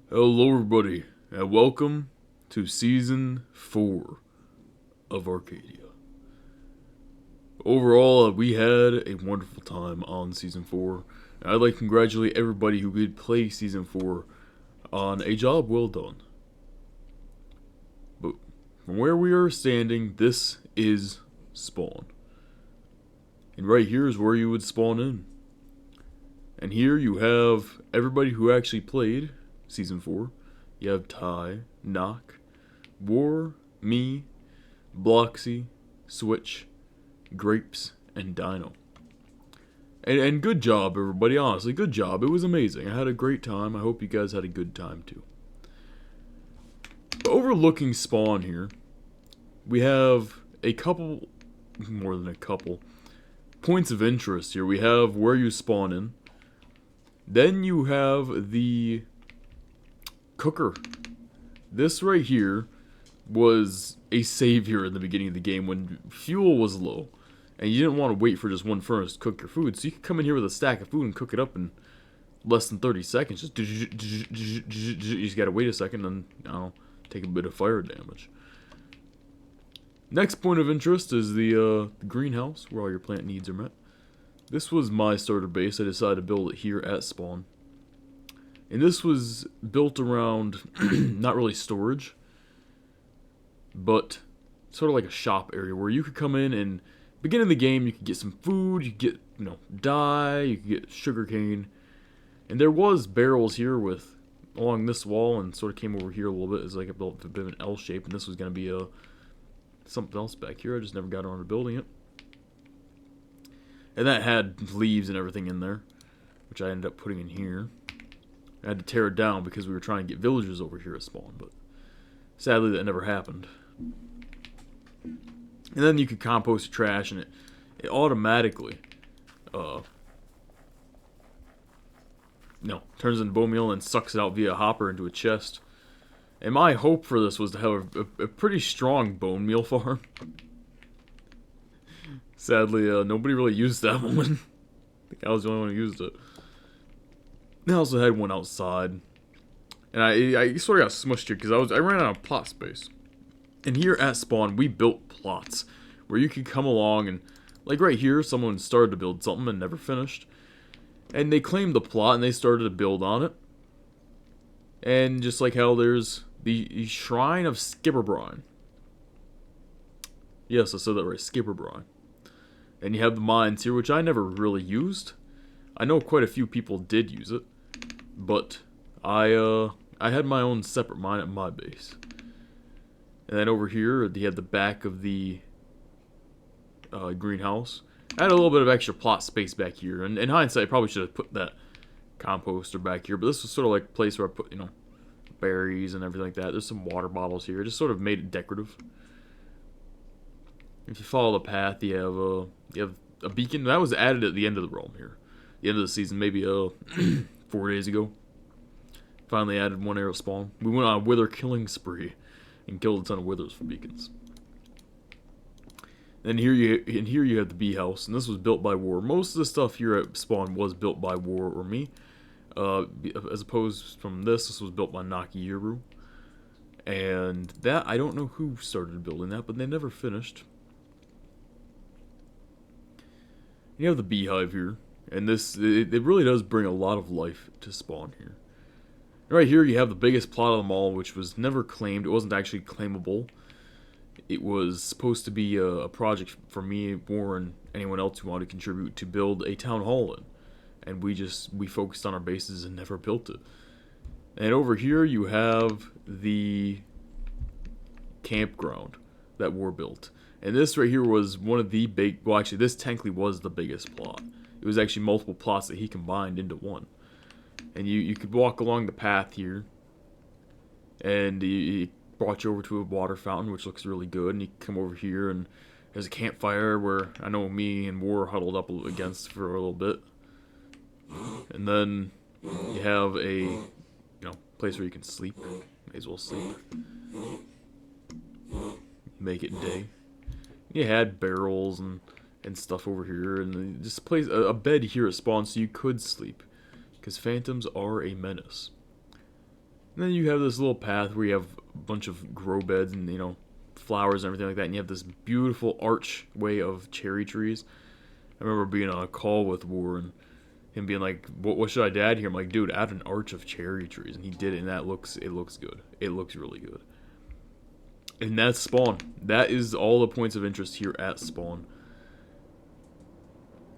Hello, everybody, and welcome to Season 4 of Arcadia. Overall, we had a wonderful time on Season 4, and I'd like to congratulate everybody who did play Season 4 on a job well done. But from where we are standing, this is spawn. And right here is where you would spawn in. And here you have everybody who actually played Season 4. You have Ty, Knock, War, me, Bloxy, Switch, Grapes, and Dino. And good job, everybody. Honestly, good job. It was amazing. I had a great time. I hope you guys had a good time, too. Overlooking spawn here, we have a couple, more than a couple, points of interest here. We have where you spawn in. Then you have the cooker. This right here was a savior in the beginning of the game when fuel was low. And you didn't want to wait for just one furnace to cook your food. So you could come in here with a stack of food and cook it up in less than 30 seconds. Just you just gotta wait a second and, I don't know, take a bit of fire damage. Next point of interest is the greenhouse, where all your plant needs are met. This was my starter base. I decided to build it here at spawn. And this was built around, not really storage, but sort of like a shop area where you could come in and beginning of the game, you could get some food, you could get, dye, you could get sugarcane. And there was barrels here with, along this wall, and sort of came over here a little bit. It's like a bit of an L shape, and this was going to be something else back here. I just never got around to building it. And that had leaves and everything in there, which I ended up putting in here. I had to tear it down because we were trying to get villagers over here at spawn, but sadly that never happened. And then you could compost your trash, and it automatically turns into bone meal and sucks it out via a hopper into a chest. And my hope for this was to have a pretty strong bone meal farm. Sadly, nobody really used that one. I think I was the only one who used it. I also had one outside. And I sort of got smushed here because I ran out of plot space. And here at spawn, we built plots where you could come along and, like right here, someone started to build something and never finished. And they claimed the plot and they started to build on it. And just like how there's the Shrine of Skipperbrine. Yes, I said that right, Skipperbrine. And you have the mines here, which I never really used. I know quite a few people did use it, but I had my own separate mine at my base. And then over here, you had the back of the greenhouse. I had a little bit of extra plot space back here, and in hindsight, I probably should have put that composter back here. But this was sort of like a place where I put, berries and everything like that. There's some water bottles here. I just sort of made it decorative. If you follow the path, you have a beacon that was added at the end of the realm here, the end of the season, maybe 4 days ago. Finally added one arrow spawn. We went on a wither killing spree and killed a ton of withers for beacons. And here you have the bee house, and this was built by War. Most of the stuff here at spawn was built by War or me, as opposed from this was built by Nakiuru. And that, I don't know who started building that, but they never finished. You have the beehive here, and it really does bring a lot of life to spawn here. Right here you have the biggest plot of them all, which was never claimed. It wasn't actually claimable. It was supposed to be a project for me, War, and anyone else who wanted to contribute to build a town hall in. And we focused on our bases and never built it. And over here you have the campground that War built. And this right here was one of the big, well actually this technically was the biggest plot. It was actually multiple plots that he combined into one. And you could walk along the path here, and he brought you over to a water fountain, which looks really good. And you come over here, and there's a campfire where I know me and War huddled up against for a little bit. And then you have a place where you can sleep. May as well sleep. Make it day. You had barrels and and stuff over here, and just place a bed here at spawn so you could sleep, because phantoms are a menace. And then you have this little path where you have a bunch of grow beds and, you know, flowers and everything like that, and you have this beautiful archway of cherry trees. I remember being on a call with Warren, him being like, what should I add here? I'm like, dude, add an arch of cherry trees, and he did it, and it looks good. It looks really good. And that's spawn. That is all the points of interest here at spawn.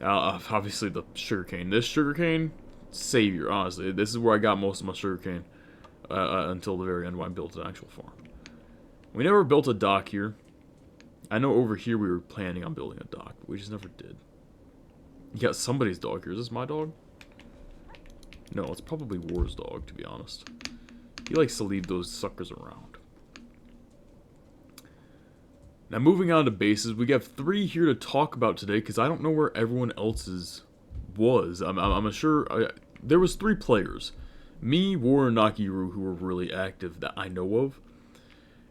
Obviously the sugarcane. This sugarcane, savior, honestly. This is where I got most of my sugarcane. Until the very end when I built an actual farm. We never built a dock here. I know over here we were planning on building a dock, but we just never did. You got somebody's dog here. Is this my dog? No, it's probably War's dog, to be honest. He likes to leave those suckers around. Now, moving on to bases, we have 3 here to talk about today, because I don't know where everyone else's was. I'm sure there was 3 players. Me, War, and Nakiru, who were really active that I know of.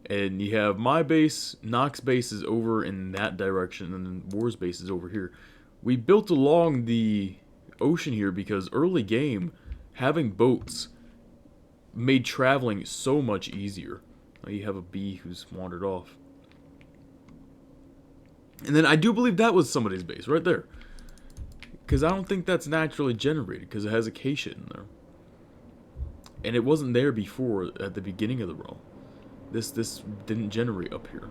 And you have my base, Nock's base is over in that direction, and then War's base is over here. We built along the ocean here because early game, having boats made traveling so much easier. Now you have a bee who's wandered off. And then I do believe that was somebody's base right there. Because I don't think that's naturally generated because it has acacia in there. And it wasn't there before at the beginning of the realm. This didn't generate up here.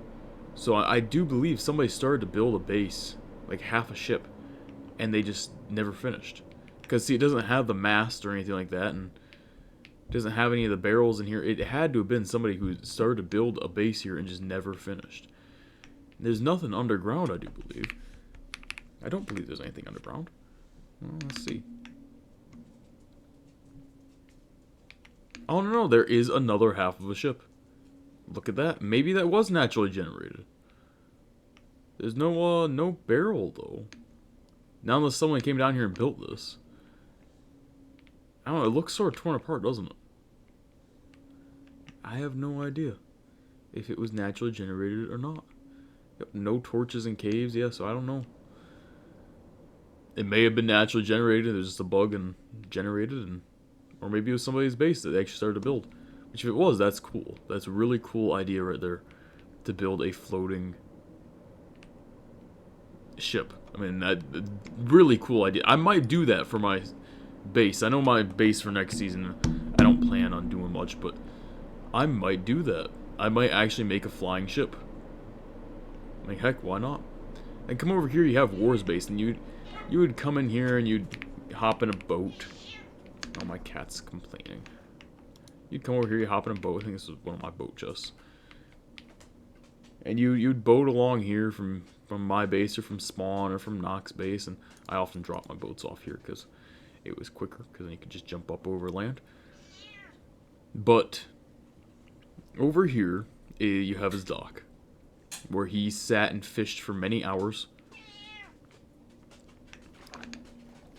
So I do believe somebody started to build a base, like half a ship, and they just never finished. Because see, it doesn't have the mast or anything like that, and it doesn't have any of the barrels in here. It had to have been somebody who started to build a base here and just never finished. There's nothing underground, I do believe. I don't believe there's anything underground. Well, let's see. Oh no, there is another half of a ship. Look at that. Maybe that was naturally generated. There's no barrel though. Now unless someone came down here and built this. I don't know, it looks sort of torn apart, doesn't it? I have no idea if it was naturally generated or not. Yep, no torches in caves, yeah, so I don't know. It may have been naturally generated, there's just a bug and generated, and or maybe it was somebody's base that they actually started to build. Which if it was, that's cool. That's a really cool idea right there. To build a floating ship. I mean, that really cool idea. I might do that for my base. I know my base for next season, I don't plan on doing much, but I might do that. I might actually make a flying ship. Like, heck, why not? And come over here, you have War's base, and you would come in here and you'd hop in a boat. Oh, my cat's complaining. You'd come over here, you hop in a boat. I think this was one of my boat chests. And you'd boat along here from my base or from spawn or from Nock's base. And I often drop my boats off here because it was quicker. Because then you could just jump up over land. But over here, you have his dock. Where he sat and fished for many hours.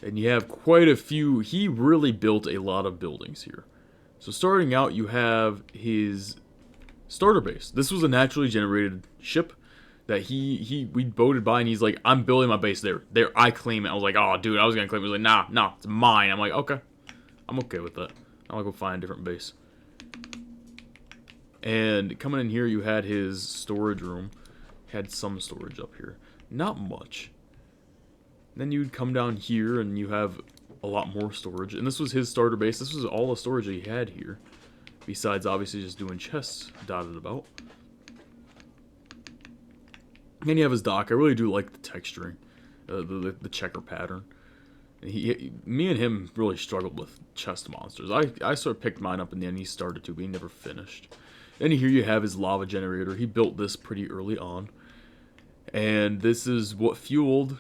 And you have quite a few. He really built a lot of buildings here. So starting out, you have his starter base. This was a naturally generated ship that we boated by, and he's like, I'm building my base there. There, I claim it. I was like, oh, dude, I was going to claim it. He was like, nah, it's mine. I'm like, okay. I'm okay with that. I'll go find a different base. And coming in here, you had his storage room. Had some storage up here. Not much. Then you'd come down here and you have a lot more storage. And this was his starter base. This was all the storage that he had here. Besides, obviously, just doing chests dotted about. And you have his dock. I really do like the texturing. The checker pattern. Me and him really struggled with chest monsters. I sort of picked mine up in the end. He started to, but he never finished. Then here you have his lava generator. He built this pretty early on. And this is what fueled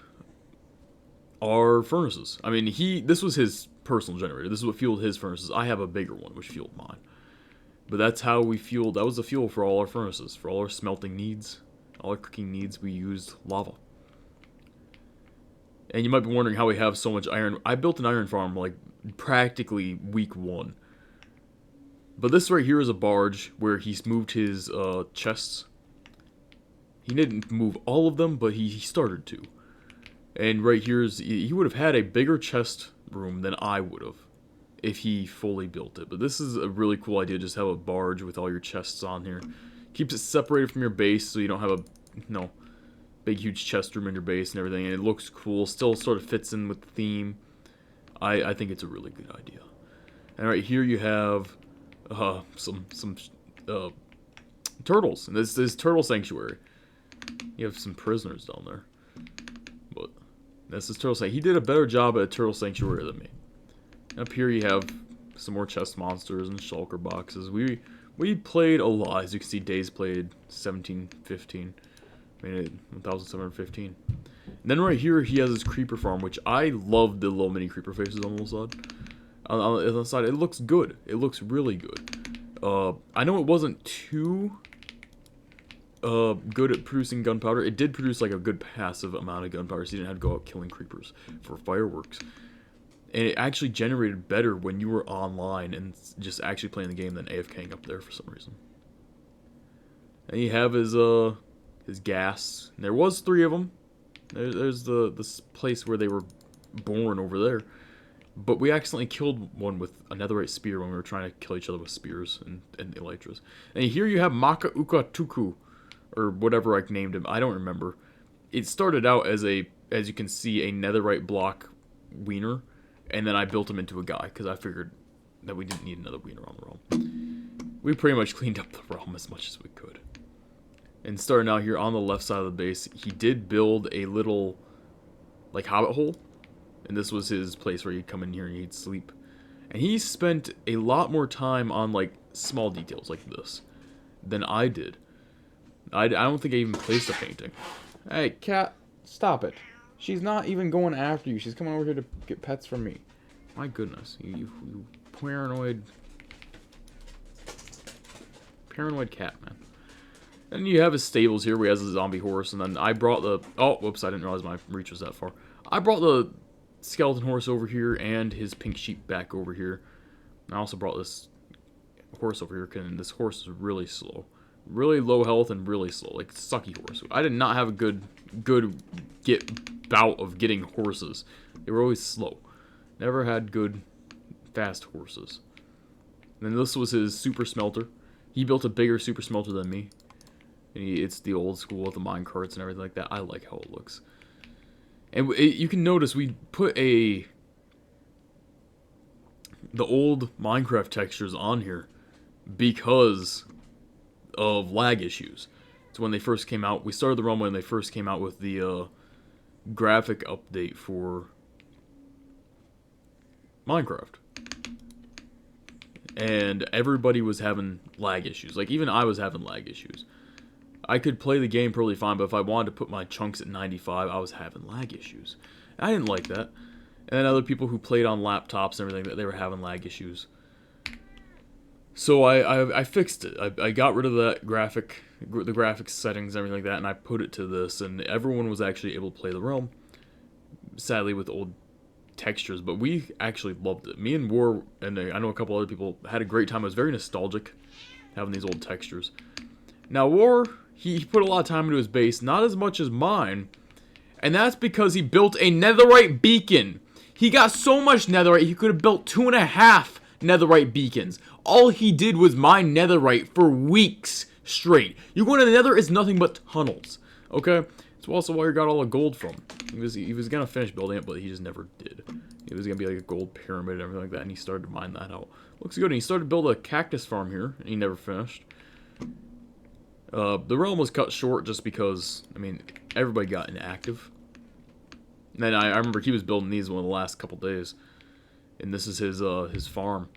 our furnaces. I mean, this was his personal generator. This is what fueled his furnaces. I have a bigger one, which fueled mine. But that's how we fueled. That was the fuel for all our furnaces. For all our smelting needs, all our cooking needs, we used lava. And you might be wondering how we have so much iron. I built an iron farm, like, practically week 1. But this right here is a barge where he's moved his chests. He didn't move all of them, but he started to. And right here is, he would have had a bigger chest room than I would have if he fully built it. But this is a really cool idea, just have a barge with all your chests on here. Keeps it separated from your base so you don't have a, big huge chest room in your base and everything. And it looks cool, still sort of fits in with the theme. I think it's a really good idea. And right here you have some turtles. And this is Turtle Sanctuary. You have some prisoners down there. But this is Turtle Sanctuary. He did a better job at Turtle Sanctuary than me. Up here you have some more chest monsters and shulker boxes. We played a lot. As you can see, days played 1715. I mean, 1715. And then right here he has his creeper farm, which I love the little mini creeper faces on the side. On the side, it looks good. It looks really good. I know it wasn't too good at producing gunpowder. It did produce like a good passive amount of gunpowder, so you didn't have to go out killing creepers for fireworks. And it actually generated better when you were online and just actually playing the game than AFKing up there for some reason. And you have his gas. And there was 3 of them. There's this place where they were born over there. But we accidentally killed one with a netherite spear when we were trying to kill each other with spears and elytras. And here you have Maka Uka Tuku, or whatever I named him. I don't remember. It started out as you can see, a netherite block wiener. And then I built him into a guy, because I figured that we didn't need another wiener on the realm. We pretty much cleaned up the realm as much as we could. And starting out here on the left side of the base, he did build a little, like, hobbit hole. And this was his place where he'd come in here and he'd sleep. And he spent a lot more time on, like, small details like this than I did. I don't think I even placed a painting. Hey, cat, stop it. She's not even going after you. She's coming over here to get pets from me. My goodness. You paranoid cat, man. And you have his stables here where he has a zombie horse. And then I brought the... Oh, whoops. I didn't realize my reach was that far. I brought the skeleton horse over here and his pink sheep back over here. And I also brought this horse over here. And this horse is really slow. Really low health and really slow. Like, sucky horse. I did not have a good bout of getting horses. They were always slow. Never had good, fast horses. And then this was his super smelter. He built a bigger super smelter than me. And it's the old school with the mine carts and everything like that. I like how it looks. And you can notice we put the old Minecraft textures on here because of lag issues. So when they first came out, we started the run when they first came out with the graphic update for Minecraft. And everybody was having lag issues. Like, even I was having lag issues. I could play the game perfectly fine, but if I wanted to put my chunks at 95, I was having lag issues. And I didn't like that. And then other people who played on laptops and everything, they were having lag issues. So I fixed it. I got rid of that the graphics settings and everything like that, and I put it to this, and everyone was actually able to play the realm. Sadly, with old textures, but we actually loved it. Me and War, and I know a couple other people, had a great time. It was very nostalgic, having these old textures. Now, War, he put a lot of time into his base, not as much as mine, and that's because he built a netherite beacon. He got so much netherite, he could have built 2.5 netherite beacons. All he did was mine netherite for weeks straight. You go into the nether, it's nothing but tunnels, okay? That's also where he got all the gold from. He was gonna finish building it, but he just never did. It was gonna be like a gold pyramid and everything like that, and he started to mine that out. Looks good, and he started to build a cactus farm here, and he never finished. The realm was cut short just because, I mean, everybody got inactive. And then I remember he was building these one of the last couple days. And this is his farm.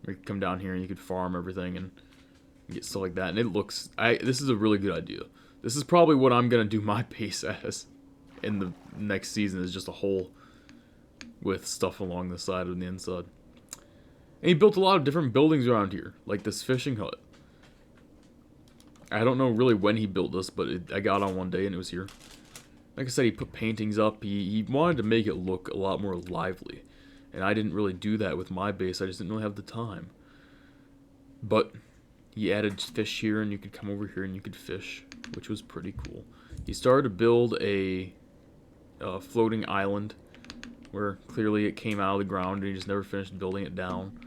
You could come down here and you could farm everything and get stuff like that. And it looks... this is a really good idea. This is probably what I'm going to do my base as in the next season, is just a hole with stuff along the side and the inside. And he built a lot of different buildings around here, like this fishing hut. I don't know really when he built this, but I got on one day and it was here. Like I said, he put paintings up. He wanted to make it look a lot more lively. And I didn't really do that with my base. I just didn't really have the time. But he added fish here, and you could come over here and you could fish, which was pretty cool. He started to build a floating island where clearly it came out of the ground and he just never finished building it down.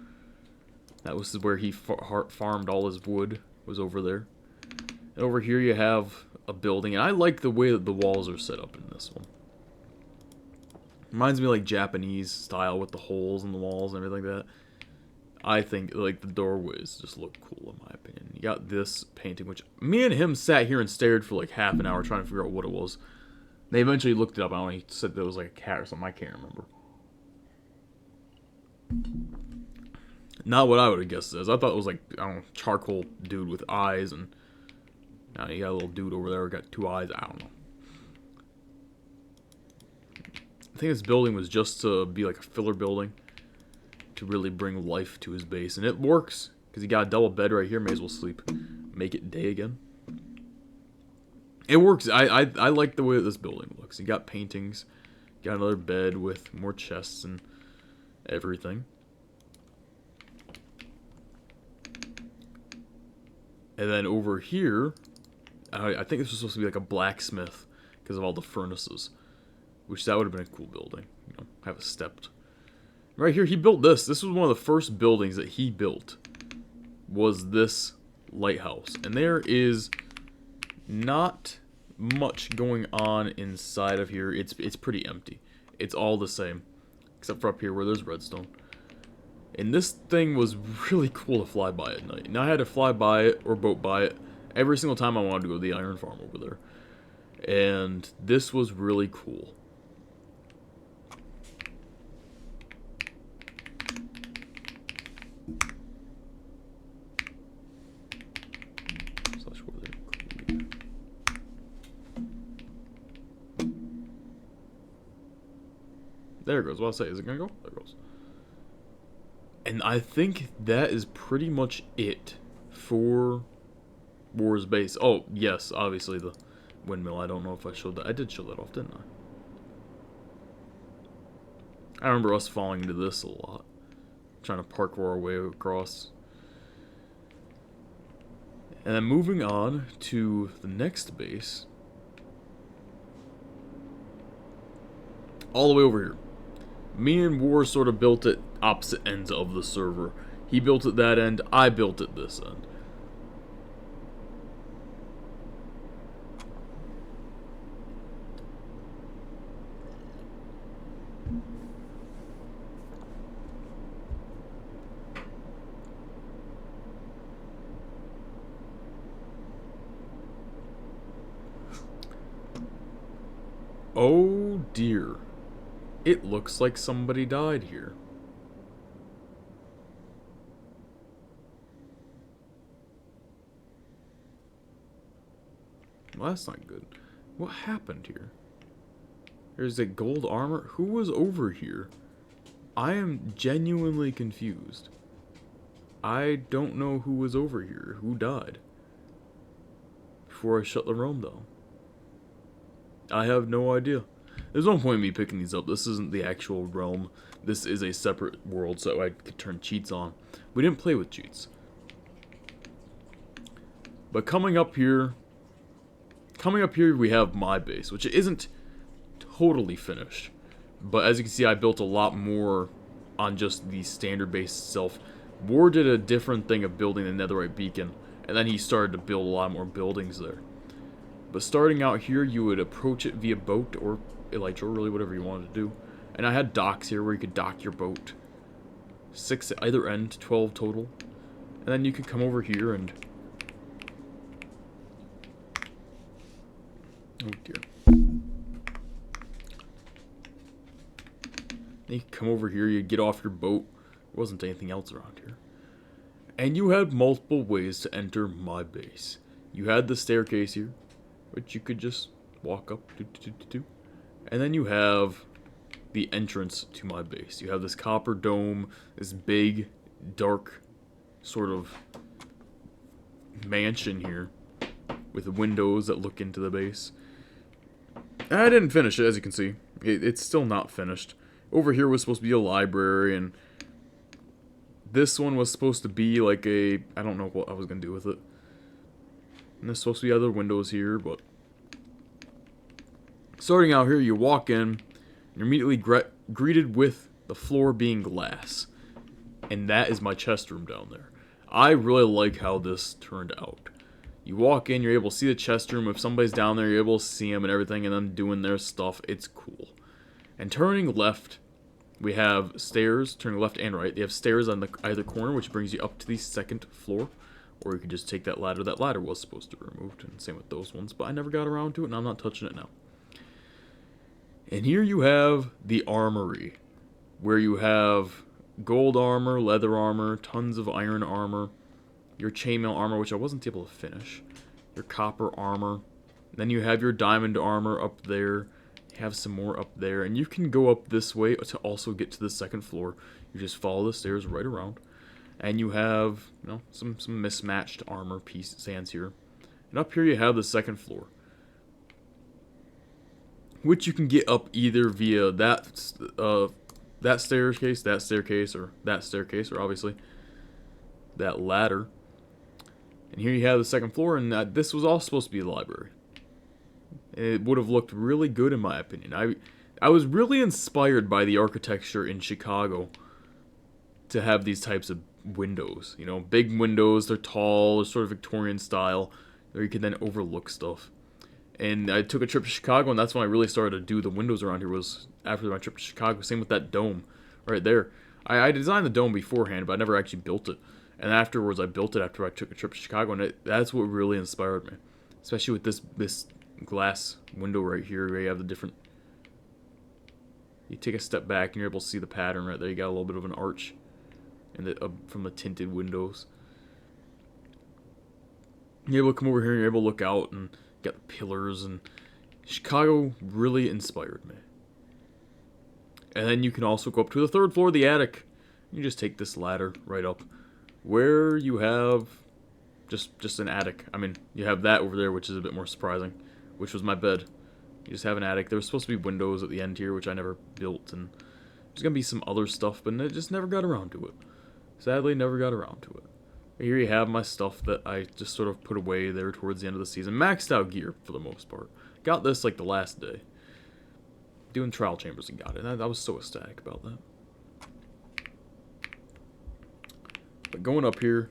That was where he farmed all his wood, was over there. And over here you have a building, and I like the way that the walls are set up in this one. Reminds me of like Japanese style with the holes in the walls and everything like that. I think like the doorways just look cool in my opinion. You got this painting, which me and him sat here and stared for like half an hour trying to figure out what it was. They eventually looked it up. I don't know, he said that it was like a cat or something. I can't remember. Not what I would have guessed it as. I thought it was like, I don't know, charcoal dude with eyes, and you got a little dude over there who got 2 eyes. I don't know. I think this building was just to be like a filler building to really bring life to his base, and it works because he got a double bed right here. May as well sleep, make it day again. It works. I like the way that this building looks. You got paintings, got another bed with more chests and everything. And then over here, I think this was supposed to be like a blacksmith because of all the furnaces. Which that would have been a cool building. You know, have a stepped. Right here, he built this. This was one of the first buildings that he built. Was this lighthouse. And there is not much going on inside of here. It's pretty empty. It's all the same. Except for up here where there's redstone. And this thing was really cool to fly by at night. Now I had to fly by it or boat by it every single time I wanted to go to the iron farm over there. And this was really cool. There it goes. What I'll say, is it gonna go? There it goes. And I think that is pretty much it for War's base. Oh, yes, obviously the windmill. I don't know if I showed that. I did show that off, didn't I? I remember us falling into this a lot. Trying to parkour our way across. And then moving on to the next base. All the way over here. Me and War sort of built it opposite ends of the server. He built it that end, I built it this end. Oh dear. It looks like somebody died here. Well, that's not good. What happened here? There's a gold armor. Who was over here? I am genuinely confused. I don't know who was over here. Who died? Before I shut the room down. I have no idea. There's no point in me picking these up. This isn't the actual realm. This is a separate world, so I could turn cheats on. We didn't play with cheats. But coming up here we have my base, which isn't totally finished. But as you can see, I built a lot more on just the standard base itself. War did a different thing of building the netherite beacon, and then he started to build a lot more buildings there. But starting out here, you would approach it via boat or elytra, really whatever you wanted to do. And I had docks here where you could dock your boat. 6 at either end, 12 total. And then you could come over here and... oh dear. Then you could come over here, you'd get off your boat. There wasn't anything else around here. And you had multiple ways to enter my base. You had the staircase here, which you could just walk up. And then you have the entrance to my base. You have this copper dome, this big, dark sort of mansion here with windows that look into the base. And I didn't finish it, as you can see. It's still not finished. Over here was supposed to be a library, and this one was supposed to be like a... I don't know what I was going to do with it. And there's supposed to be other windows here, but... Starting out here, you walk in, you're immediately greeted with the floor being glass. And that is my chest room down there. I really like how this turned out. You walk in, you're able to see the chest room. If somebody's down there, you're able to see them and everything, and them doing their stuff. It's cool. And turning left, we have stairs. Turning left and right, they have stairs on either corner, which brings you up to the second floor. Or you could just take that ladder. That ladder was supposed to be removed, and same with those ones, but I never got around to it, and I'm not touching it now. And here you have the armory, where you have gold armor, leather armor, tons of iron armor, your chainmail armor, which I wasn't able to finish, your copper armor, then you have your diamond armor up there, you have some more up there, and you can go up this way to also get to the second floor. You just follow the stairs right around, and you have, you know, some mismatched armor stands here, and up here you have the second floor, which you can get up either via that staircase, or obviously that ladder. And here you have the second floor, and this was all supposed to be the library. It would have looked really good in my opinion. I was really inspired by the architecture in Chicago to have these types of windows. You know, big windows, they're tall, they're sort of Victorian style, where you can then overlook stuff. And I took a trip to Chicago, and that's when I really started to do the windows around here, was after my trip to Chicago. Same with that dome right there. I designed the dome beforehand, but I never actually built it. And afterwards, I built it after I took a trip to Chicago, and that's what really inspired me. Especially with this glass window right here, where you have the different... You take a step back, and you're able to see the pattern right there. You got a little bit of an arch from the tinted windows. You're able to come over here, and you're able to look out, and got the pillars, and Chicago really inspired me. And then you can also go up to the third floor, the attic. You just take this ladder right up, where you have just an attic. I mean, you have that over there, which is a bit more surprising, which was my bed. You just have an attic. There was supposed to be windows at the end here, which I never built, and there's gonna be some other stuff, but I just never got around to it. Sadly, never got around to it. Here you have my stuff that I just sort of put away there towards the end of the season. Maxed out gear, for the most part. Got this, like, the last day. Doing trial chambers and got it. I was so ecstatic about that. But going up here,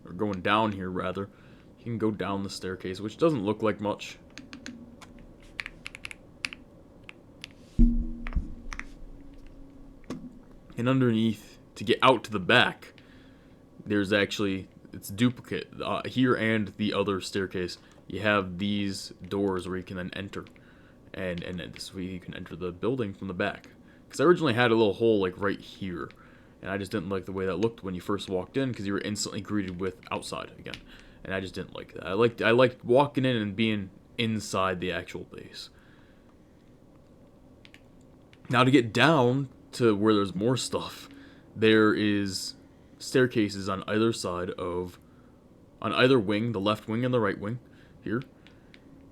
or going down here, rather, you can go down the staircase, which doesn't look like much. And underneath, to get out to the back, there's actually, it's duplicate here and the other staircase. You have these doors where you can then enter, and this way you can enter the building from the back. Because I originally had a little hole like right here, and I just didn't like the way that looked when you first walked in, because you were instantly greeted with outside again, and I just didn't like that. I liked walking in and being inside the actual base. Now to get down to where there's more stuff, there is staircases on either side of, on either wing, the left wing and the right wing, here,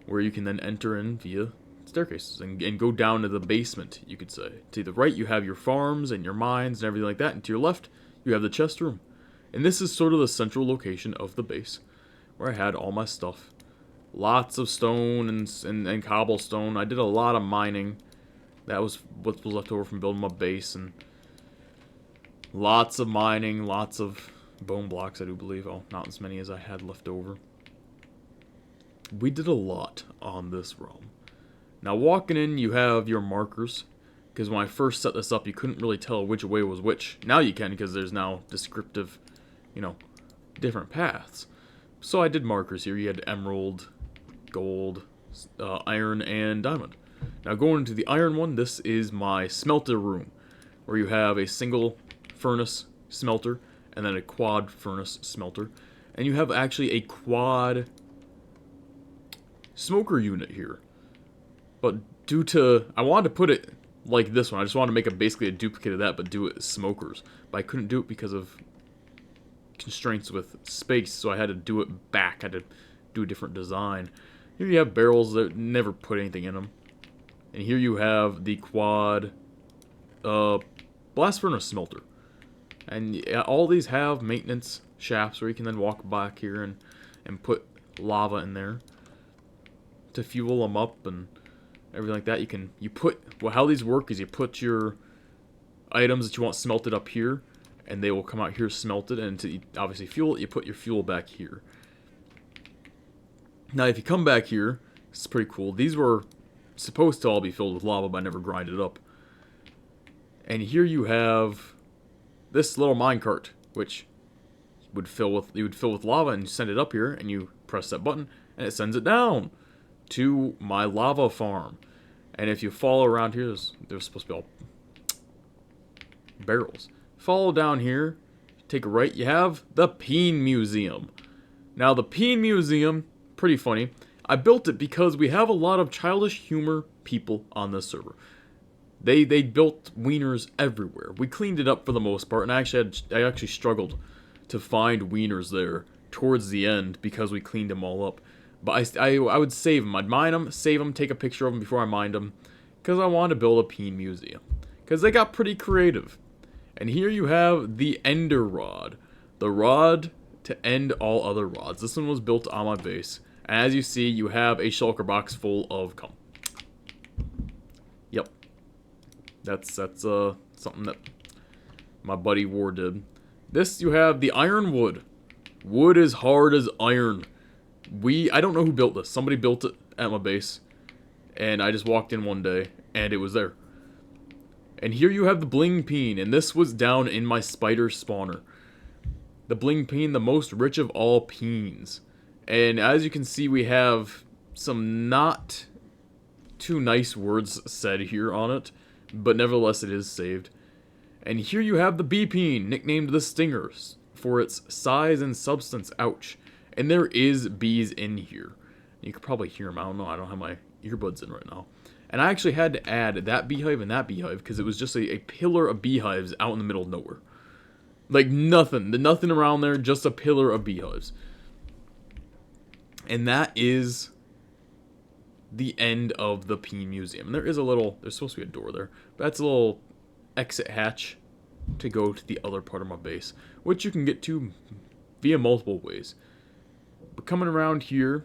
where you can then enter in via staircases and go down to the basement, you could say. To the right, you have your farms and your mines and everything like that, and to your left, you have the chest room. And this is sort of the central location of the base, where I had all my stuff. Lots of stone and cobblestone. I did a lot of mining. That was what was left over from building my base, and lots of mining, lots of bone blocks, I do believe. Oh, not as many as I had left over. We did a lot on this realm. Now, walking in, you have your markers, because when I first set this up, you couldn't really tell which way was which. Now you can, because there's now descriptive, you know, different paths. So I did markers here. You had emerald, gold, iron, and diamond. Now, going into the iron one, this is my smelter room, where you have a single furnace smelter, and then a quad furnace smelter. And you have actually a quad smoker unit here. But due to, I wanted to put it like this one. I just wanted to make basically a duplicate of that, but do it as smokers. But I couldn't do it because of constraints with space, so I had to do it back. I had to do a different design. Here you have barrels that never put anything in them. And here you have the quad blast furnace smelter. And all these have maintenance shafts where you can then walk back here and put lava in there to fuel them up and everything like that. You put, well, how these work is you put your items that you want smelted up here, and they will come out here smelted, and to obviously fuel it, you put your fuel back here. Now, if you come back here, it's pretty cool. These were supposed to all be filled with lava, but I never grinded it up. And here you have this little minecart, which you would fill with lava, and you send it up here, and you press that button, and it sends it down to my lava farm. And if you follow around here, there's supposed to be all barrels. Follow down here, take a right, you have the Peen Museum. Now, the Peen Museum, pretty funny. I built it because we have a lot of childish humor people on this server. They built wieners everywhere. We cleaned it up for the most part, and I actually struggled to find wieners there towards the end because we cleaned them all up. But I would save them. I'd mine them, save them, take a picture of them before I mined them, because I wanted to build a Peen Museum. Because they got pretty creative. And here you have the Ender Rod. The rod to end all other rods. This one was built on my base. And as you see, you have a shulker box full of cum. Yep. That's something that my buddy War did. This, you have the ironwood. Wood is hard as iron. I don't know who built this. Somebody built it at my base. And I just walked in one day, and it was there. And here you have the Bling Peen, and this was down in my spider spawner. The Bling Peen, the most rich of all peens. And as you can see, we have some not too nice words said here on it, but nevertheless it is saved. And here you have the Bee Peen, nicknamed the Stingers, for its size and substance, ouch. And there is bees in here. You could probably hear them, I don't know, I don't have my earbuds in right now. And I actually had to add that beehive and that beehive because it was just a pillar of beehives out in the middle of nowhere. Like nothing. Nothing around there, just a pillar of beehives. And that is the end of the Peen Museum. And there's supposed to be a door there. But that's a little exit hatch to go to the other part of my base, which you can get to via multiple ways. But coming around here,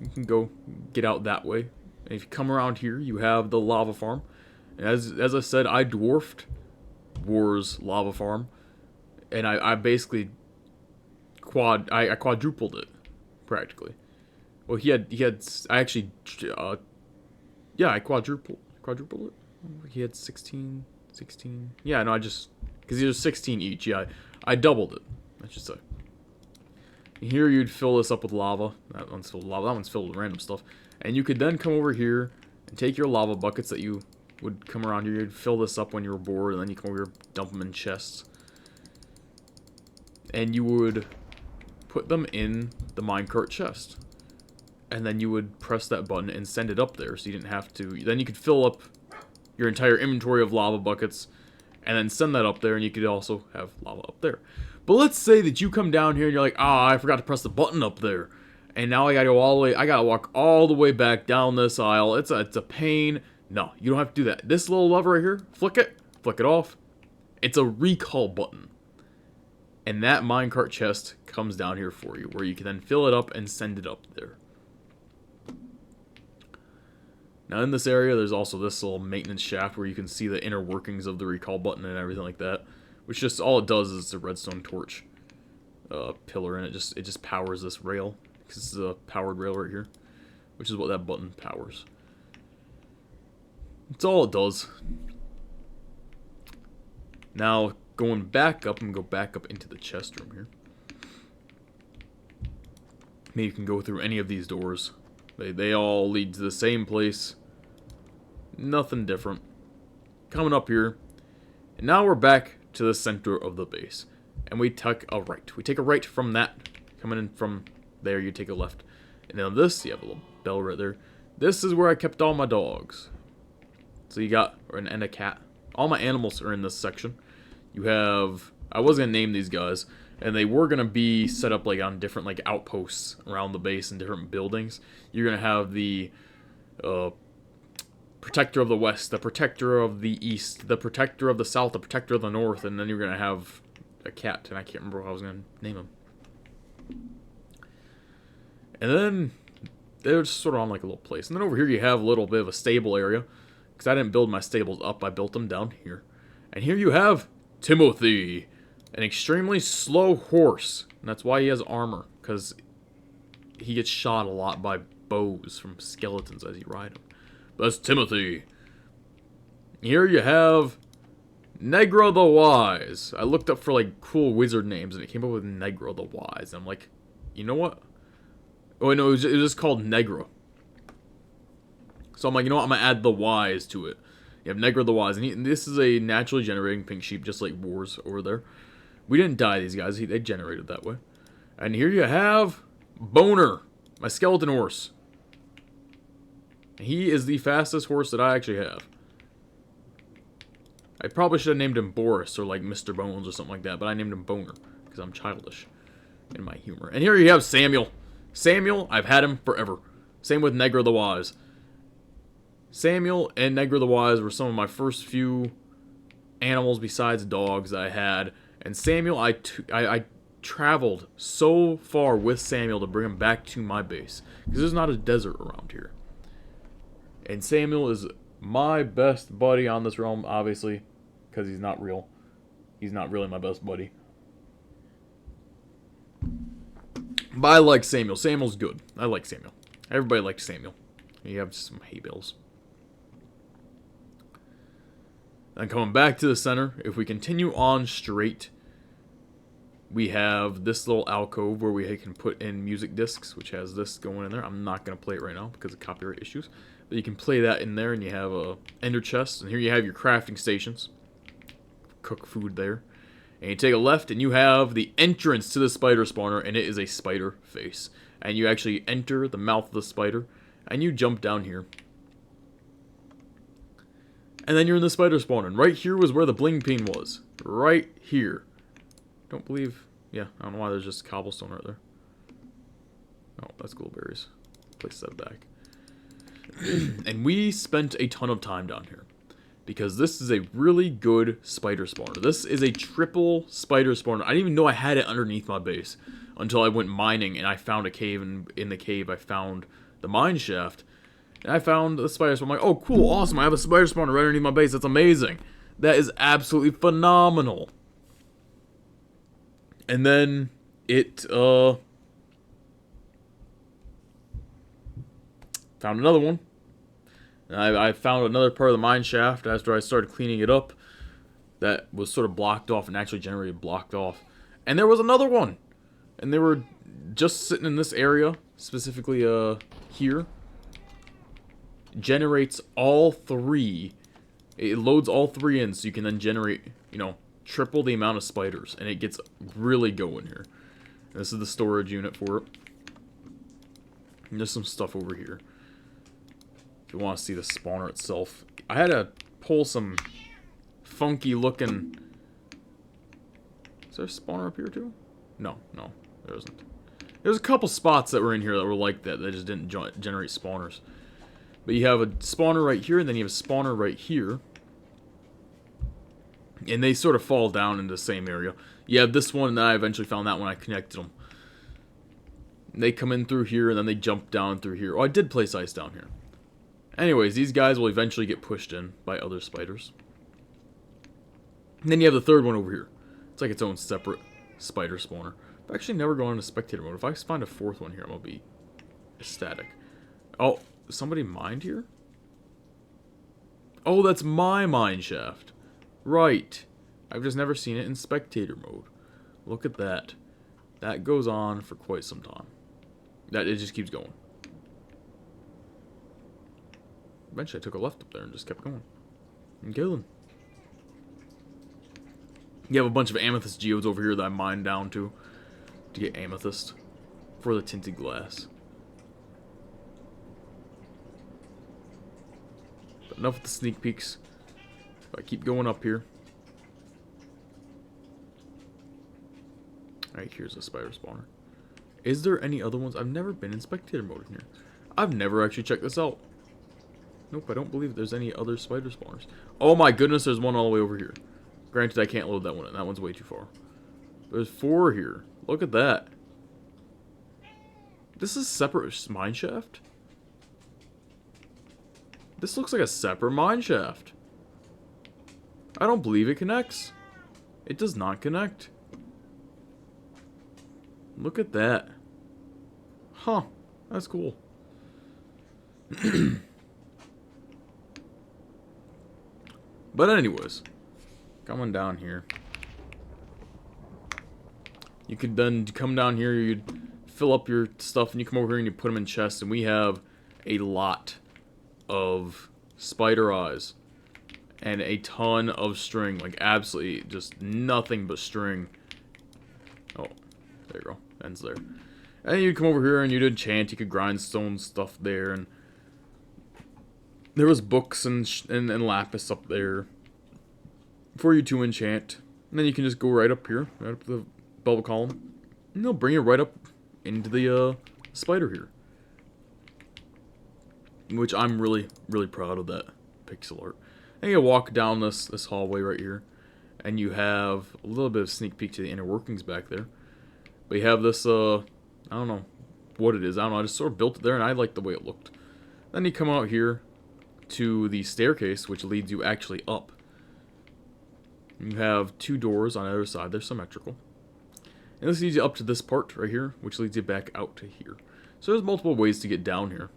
you can go get out that way. And if you come around here, you have the lava farm. And as I said, I dwarfed War's lava farm, and I basically I quadrupled it practically. Well, I quadrupled it. He had 16. Yeah, no, because he was 16 each. Yeah, I doubled it, I should say. Here you'd fill this up with lava. That one's filled with lava. That one's filled with random stuff. And you could then come over here and take your lava buckets that you would come around here. You'd fill this up when you were bored, and then you come over here, dump them in chests. And you would put them in the minecart chest. And then you would press that button and send it up there, so you didn't have to. Then you could fill up your entire inventory of lava buckets, and then send that up there, and you could also have lava up there. But let's say that you come down here and you're like, I forgot to press the button up there. And now I gotta walk all the way back down this aisle. It's a pain. No, you don't have to do that. This little lever right here, flick it off. It's a recall button. And that minecart chest comes down here for you, where you can then fill it up and send it up there. Now in this area, there's also this little maintenance shaft where you can see the inner workings of the recall button and everything like that. Which just, all it does is it's a redstone torch pillar, and it just powers this rail. This is a powered rail right here, which is what that button powers. That's all it does. Now, going back up, I'm going to go back up into the chest room here. Maybe you can go through any of these doors. They all lead to the same place. Nothing different. Coming up here, and now we're back to the center of the base. And we take a right. We take a right from that. Coming in from there, you take a left. And then this, you have a little bell right there. This is where I kept all my dogs. So you got, and a cat. All my animals are in this section. You have, I was going to name these guys, and they were going to be set up like on different like outposts around the base and different buildings. You're going to have the protector of the west, the protector of the east, the protector of the south, the protector of the north, and then you're going to have a cat, and I can't remember what I was going to name him. And then they're just sort of on like a little place. And then over here you have a little bit of a stable area. Because I didn't build my stables up, I built them down here. And here you have Timothy, an extremely slow horse. And that's why he has armor, because he gets shot a lot by bows from skeletons as you ride him. But that's Timothy. Here you have Negro the Wise. I looked up for like cool wizard names and it came up with Negro the Wise. And I'm like, you know what? Oh no, it was just called Negra. So I'm like, you know what? I'm gonna add the Wise to it. You have Negro the Wise, and this is a naturally generating pink sheep, just like Wars over there. We didn't dye these guys; they generated that way. And here you have Boner, my skeleton horse. He is the fastest horse that I actually have. I probably should have named him Boris or like Mr. Bones or something like that, but I named him Boner because I'm childish in my humor. And here you have Samuel. Samuel, I've had him forever. Same with Negro the Wise. Samuel and Negro the Wise were some of my first few animals besides dogs that I had. And Samuel, I traveled so far with Samuel to bring him back to my base. Because there's not a desert around here. And Samuel is my best buddy on this realm, obviously. Because he's not real. He's not really my best buddy. But I like Samuel. Samuel's good. I like Samuel. Everybody likes Samuel. You have some hay bales. Then coming back to the center, if we continue on straight, we have this little alcove where we can put in music discs, which has this going in there. I'm not going to play it right now because of copyright issues. But you can play that in there, and you have a ender chest. And here you have your crafting stations. Cook food there. And you take a left, and you have the entrance to the spider spawner, and it is a spider face. And you actually enter the mouth of the spider, and you jump down here. And then you're in the spider spawner. And right here was where the bling peen was. Right here. Don't believe... Yeah, I don't know why there's just cobblestone right there. Oh, that's ghoulberries. Place that back. And we spent a ton of time down here. Because this is a really good spider spawner. This is a triple spider spawner. I didn't even know I had it underneath my base. Until I went mining and I found a cave. And in the cave I found the mine shaft. And I found the spider spawner. I'm like, oh cool, awesome. I have a spider spawner right underneath my base. That's amazing. That is absolutely phenomenal. And then it found another one. And I found another part of the mine shaft after I started cleaning it up that was sort of blocked off and actually generated blocked off. And there was another one. And they were just sitting in this area, specifically here. Generates all three. It loads all three in so you can then generate, you know, triple the amount of spiders. And it gets really going here. And this is the storage unit for it. And there's some stuff over here. If you want to see the spawner itself. I had to pull some funky looking... Is there a spawner up here too? No, there isn't. There's a couple spots that were in here that were like that. That just didn't generate spawners. But you have a spawner right here, and then you have a spawner right here. And they sort of fall down into the same area. You have this one, and then I eventually found that one. I connected them. And they come in through here, and then they jump down through here. Oh, I did place ice down here. Anyways, these guys will eventually get pushed in by other spiders. And then you have the third one over here. It's like its own separate spider spawner. I've actually never gone into spectator mode. If I find a fourth one here, I'm going to be ecstatic. Oh, somebody mined here? Oh, that's my mine shaft. Right. I've just never seen it in spectator mode. Look at that. That goes on for quite some time. It just keeps going. Eventually I took a left up there and just kept going. And killing. You have a bunch of amethyst geodes over here that I mined down to get amethyst for the tinted glass. But enough with the sneak peeks. If I keep going up here. Alright, here's a spider spawner. Is there any other ones? I've never been in spectator mode in here. I've never actually checked this out. Nope, I don't believe there's any other spider spawners. Oh my goodness, there's one all the way over here. Granted, I can't load that one in. That one's way too far. There's 4 here. Look at that. This is separate mine shaft? This looks like a separate mine shaft. I don't believe it connects. It does not connect. Look at that. Huh. That's cool. But anyways, coming down here. You could then come down here, you'd fill up your stuff, and you come over here and you put them in chests, and we have a lot of spider eyes. And a ton of string, like absolutely just nothing but string. Oh, there you go, ends there. And you'd come over here and you'd enchant, you could grindstone stuff there, and there was books and lapis up there for you to enchant. And then you can just go right up here, right up the bubble column, and they'll bring you right up into the spider here. Which I'm really, really proud of that pixel art. And you walk down this hallway right here, and you have a little bit of sneak peek to the inner workings back there. But you have this, I don't know what it is. I don't know, I just sort of built it there, and I like the way it looked. Then you come out here to the staircase, which leads you actually up. You have 2 doors on either side. They're symmetrical. And this leads you up to this part right here, which leads you back out to here. So there's multiple ways to get down here.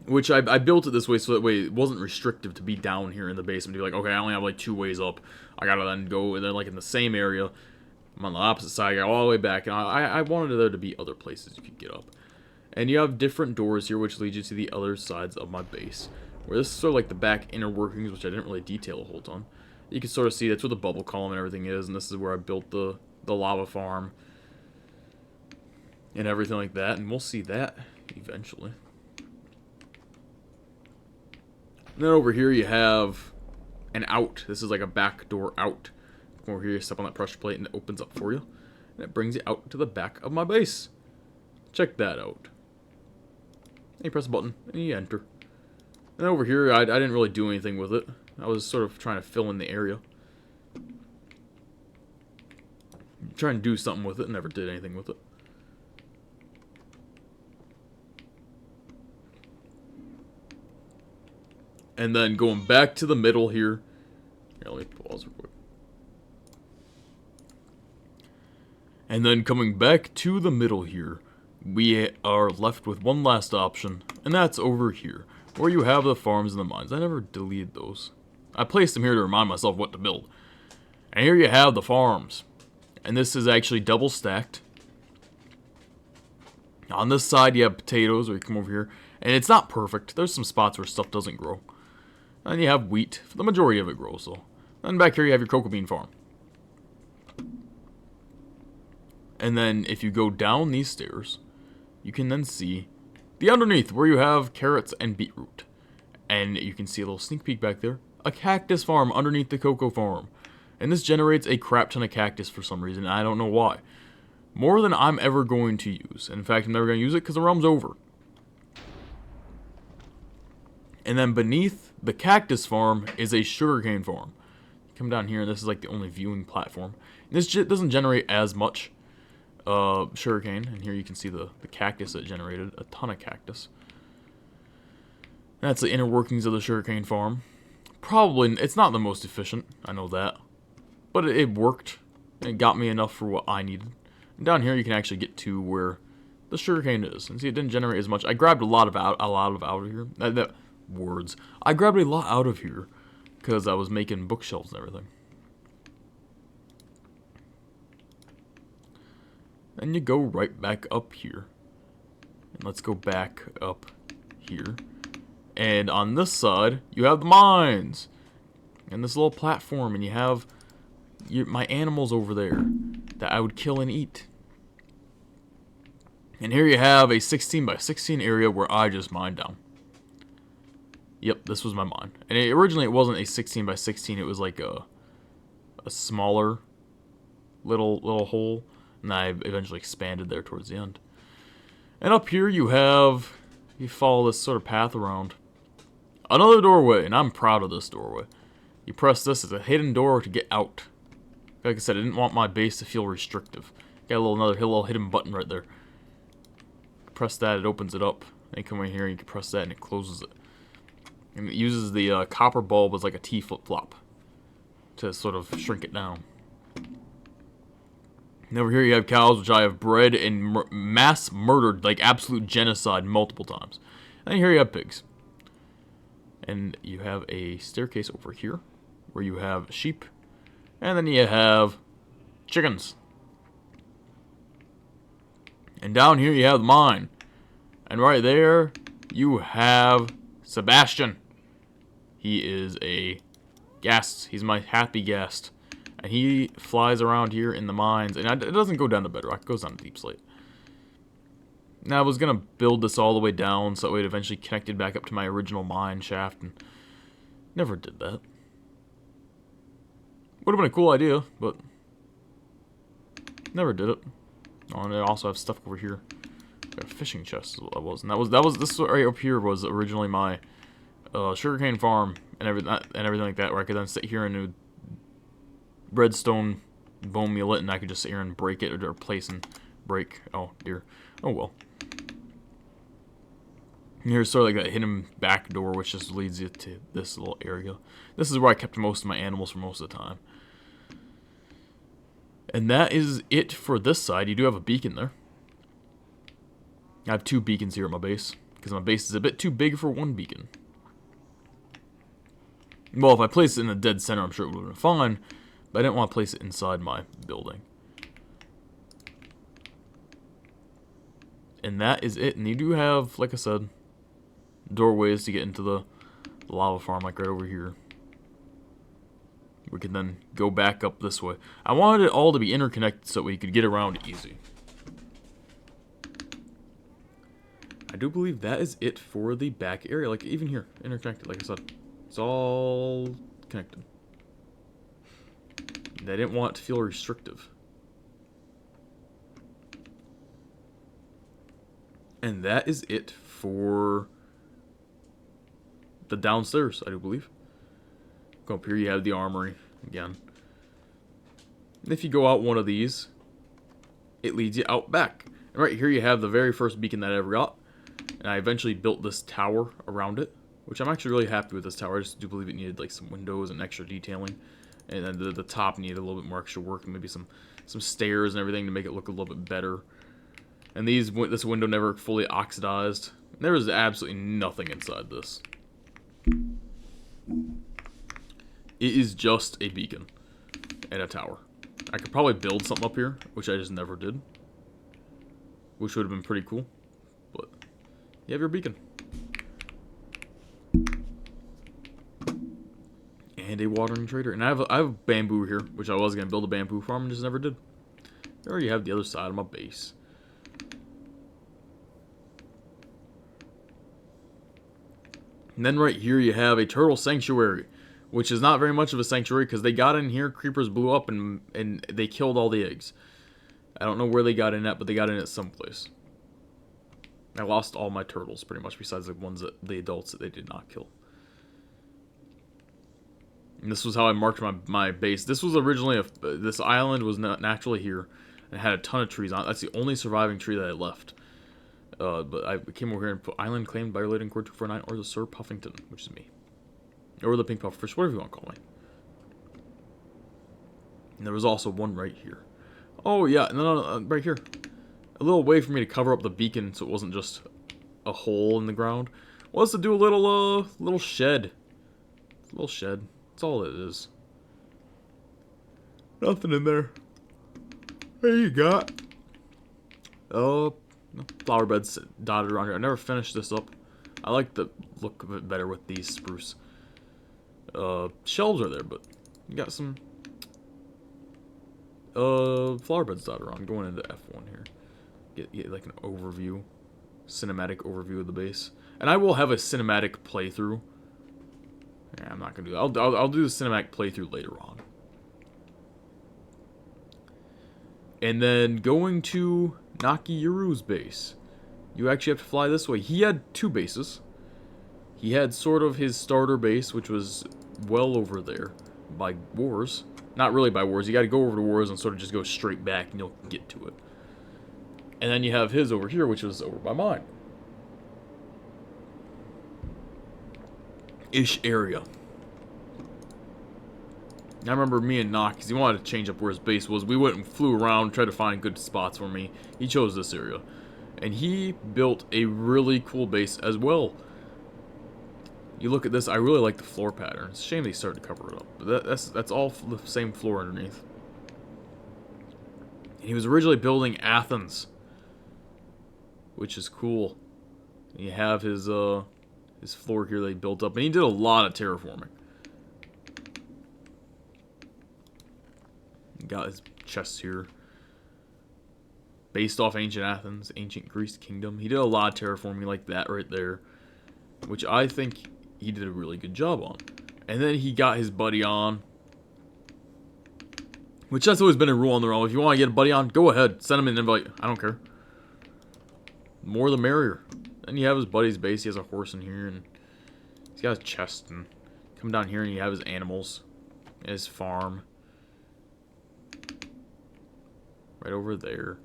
Which I built it this way so that way it wasn't restrictive to be down here in the basement. To be like, okay, I only have like 2 ways up. I gotta then go, and then like in the same area, I'm on the opposite side, I go all the way back. And I wanted there to be other places you could get up. And you have different doors here, which lead you to the other sides of my base. Where this is sort of like the back inner workings, which I didn't really detail a whole ton. You can sort of see that's where the bubble column and everything is, and this is where I built the lava farm. And everything like that, and we'll see that eventually. And then over here you have an out. This is like a back door out. Over here you step on that pressure plate and it opens up for you. And it brings you out to the back of my base. Check that out. And you press a button and you enter. And over here I didn't really do anything with it. I was sort of trying to fill in the area. Trying to do something with it, never did anything with it. And then going back to the middle here. Here, let me pause real quick. And then coming back to the middle here, we are left with one last option, and that's over here, where you have the farms and the mines. I never deleted those. I placed them here to remind myself what to build. And here you have the farms. And this is actually double stacked. On this side you have potatoes, or you come over here, and it's not perfect. There's some spots where stuff doesn't grow. And you have wheat. The majority of it grows, though. Then back here you have your cocoa bean farm. And then if you go down these stairs, you can then see the underneath where you have carrots and beetroot. And you can see a little sneak peek back there. A cactus farm underneath the cocoa farm. And this generates a crap ton of cactus for some reason. I don't know why. More than I'm ever going to use. In fact, I'm never going to use it because the realm's over. And then beneath the cactus farm is a sugarcane farm. Come down here, and this is like the only viewing platform. And this doesn't generate as much sugarcane. And here you can see the cactus that generated. A ton of cactus. That's the inner workings of the sugarcane farm. Probably, it's not the most efficient, I know that. But it worked. It got me enough for what I needed. And down here you can actually get to where the sugarcane is. And see, it didn't generate as much. I grabbed a lot of out of here. Words. I grabbed a lot out of here because I was making bookshelves and everything. Then you go right back up here. And let's go back up here. And on this side, you have the mines. And this little platform, and you have my animals over there that I would kill and eat. And here you have a 16 by 16 area where I just mined down. Yep, this was my mine. And originally it wasn't a 16 by 16, it was like a smaller little hole. And I eventually expanded there towards the end. And up here you follow this sort of path around. Another doorway, and I'm proud of this doorway. You press this, it's a hidden door to get out. Like I said, I didn't want my base to feel restrictive. Got another little hidden button right there. Press that, it opens it up. And you come in here and you can press that and it closes it. And it uses the copper bulb as like a T flip-flop to sort of shrink it down. And over here you have cows, which I have bred and mass murdered, like absolute genocide, multiple times. And here you have pigs. And you have a staircase over here where you have sheep. And then you have chickens. And down here you have the mine. And right there you have Sebastian. He is a guest. He's my happy guest. And he flies around here in the mines. And it doesn't go down to bedrock. It goes down to deep slate. Now I was going to build this all the way down so it eventually connected back up to my original mine shaft. And never did that. Would have been a cool idea, but never did it. Oh, and I also have stuff over here. Got a fishing chest is what that was. And this right up here was originally my sugarcane farm and everything like that, where I could then sit here and do redstone bone meal it, and I could just sit here and break it or place and break. Oh dear. Oh well. And here's sort of like that hidden back door, which just leads you to this little area. This is where I kept most of my animals for most of the time. And that is it for this side. You do have a beacon there. I have 2 beacons here at my base, because my base is a bit too big for 1 beacon. Well, if I placed it in the dead center, I'm sure it would have been fine, but I didn't want to place it inside my building. And that is it. And you do have, like I said, doorways to get into the lava farm, like right over here. We can then go back up this way. I wanted it all to be interconnected so we could get around easy. I do believe that is it for the back area. Like, even here, interconnected, like I said. It's all connected. They didn't want it to feel restrictive. And that is it for the downstairs, I do believe. Go up here, you have the armory again. And if you go out one of these, it leads you out back. And right here you have the very first beacon that I ever got. And I eventually built this tower around it, which I'm actually really happy with this tower. I just do believe it needed like some windows and extra detailing. And then the top needed a little bit more extra work, and maybe some stairs and everything to make it look a little bit better. And this window never fully oxidized. There was absolutely nothing inside this. It is just a beacon and a tower. I could probably build something up here, which I just never did. Which would have been pretty cool. But you have your beacon. And a watering trader. And I have bamboo here, which I was going to build a bamboo farm and just never did. I already have the other side of my base. And then right here you have a turtle sanctuary, which is not very much of a sanctuary because they got in here, creepers blew up, and they killed all the eggs. I don't know where they got in at, but they got in at someplace. I lost all my turtles, pretty much, besides the ones the adults that they did not kill. And this was how I marked my base. This was originally this island was not naturally here, and it had a ton of trees on it. That's the only surviving tree that I left. But I came over here and put island claimed by relating Core 249 or the Sir Puffington, which is me. Or the Pink Pufferfish, whatever you want to call me. And there was also one right here. Oh, yeah, no, right here. A little way for me to cover up the beacon so it wasn't just a hole in the ground was to do a little shed. A little shed. That's all it is. Nothing in there. There you got. Flower beds dotted around here. I never finished this up. I like the look of it better with these spruce. Shelves are there, but you got some flower beds dotted around. Going into F1 here. Get like an overview. Cinematic overview of the base. And I will have a cinematic playthrough. Yeah, I'm not gonna do that. I'll do the cinematic playthrough later on. And then going to Nakiyuru's base. You actually have to fly this way. He had 2 bases. He had sort of his starter base, which was well over there by wars. Not really by wars. You got to go over to wars and sort of just go straight back and you'll get to it. And then you have his over here, which was over by mine. ish area. I remember me and Knock, because he wanted to change up where his base was. We went and flew around, tried to find good spots for me. He chose this area. And he built a really cool base as well. You look at this, I really like the floor pattern. It's a shame they started to cover it up. But that's all the same floor underneath. And he was originally building Athens, which is cool. And you have his floor here that he built up. And he did a lot of terraforming. Got his chests here. Based off ancient Athens, ancient Greece kingdom. He did a lot of terraforming like that right there. Which I think he did a really good job on. And then he got his buddy on. Which that's always been a rule on their own. If you want to get a buddy on, go ahead. Send him an invite. I don't care. More the merrier. Then you have his buddy's base. He has a horse in here. And he's got a chest. And come down here and you have his animals. His farm. Right over there.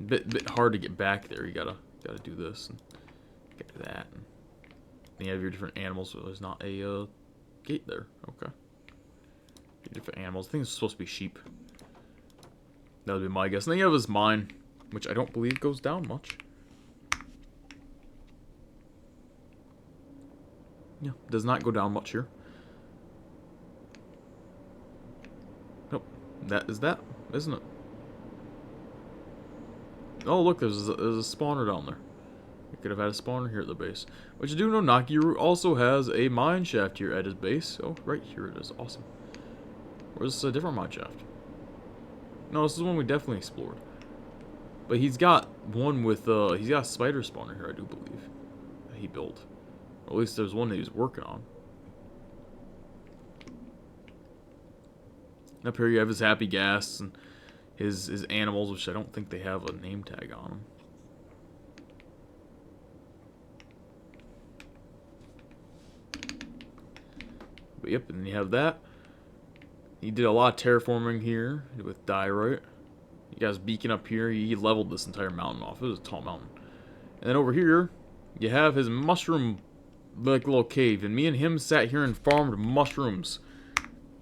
Bit hard to get back there. You gotta do this and get to that. And then you have your different animals. So there's not a gate there. Okay. Your different animals. I think it's supposed to be sheep. That would be my guess. And then you have his mine, which I don't believe goes down much. Yeah, does not go down much here. Nope. That is that, isn't it? Oh, look, there's a spawner down there. We could have had a spawner here at the base. But you do know Nakiru also has a mine shaft here at his base. Oh, right here it is. Awesome. Where's a different mine shaft? No, this is one we definitely explored. But he's got one with, he's got a spider spawner here, I do believe. That he built. Or at least there's one that he was working on. Up here you have his happy gas and his animals, which I don't think they have a name tag on them. But yep, and then you have that. He did a lot of terraforming here with diorite. You guys beacon up here. He leveled this entire mountain off. It was a tall mountain. And then over here, you have his mushroom like little cave. And me and him sat here and farmed mushrooms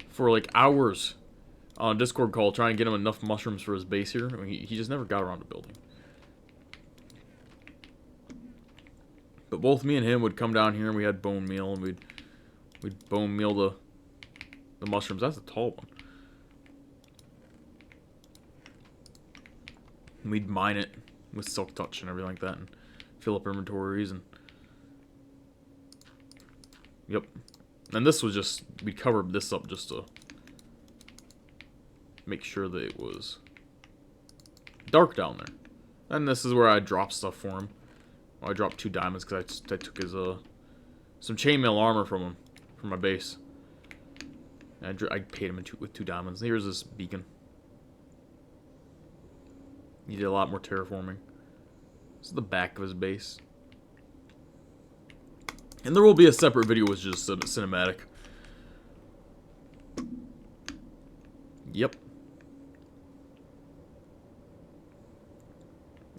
for like hours on a Discord call trying to get him enough mushrooms for his base here. I mean, he just never got around to building. But both me and him would come down here and we had bone meal and we'd bone meal the mushrooms. That's a tall one. And we'd mine it with silk touch and everything like that and fill up inventories and yep. And this was just, we covered this up just to make sure that it was dark down there. And this is where I dropped stuff for him. Well, I dropped 2 diamonds because I took his some chainmail armor from him, from my base. And I paid him with 2 diamonds. And here's this beacon. He did a lot more terraforming. This is the back of his base. And there will be a separate video which is just cinematic. Yep.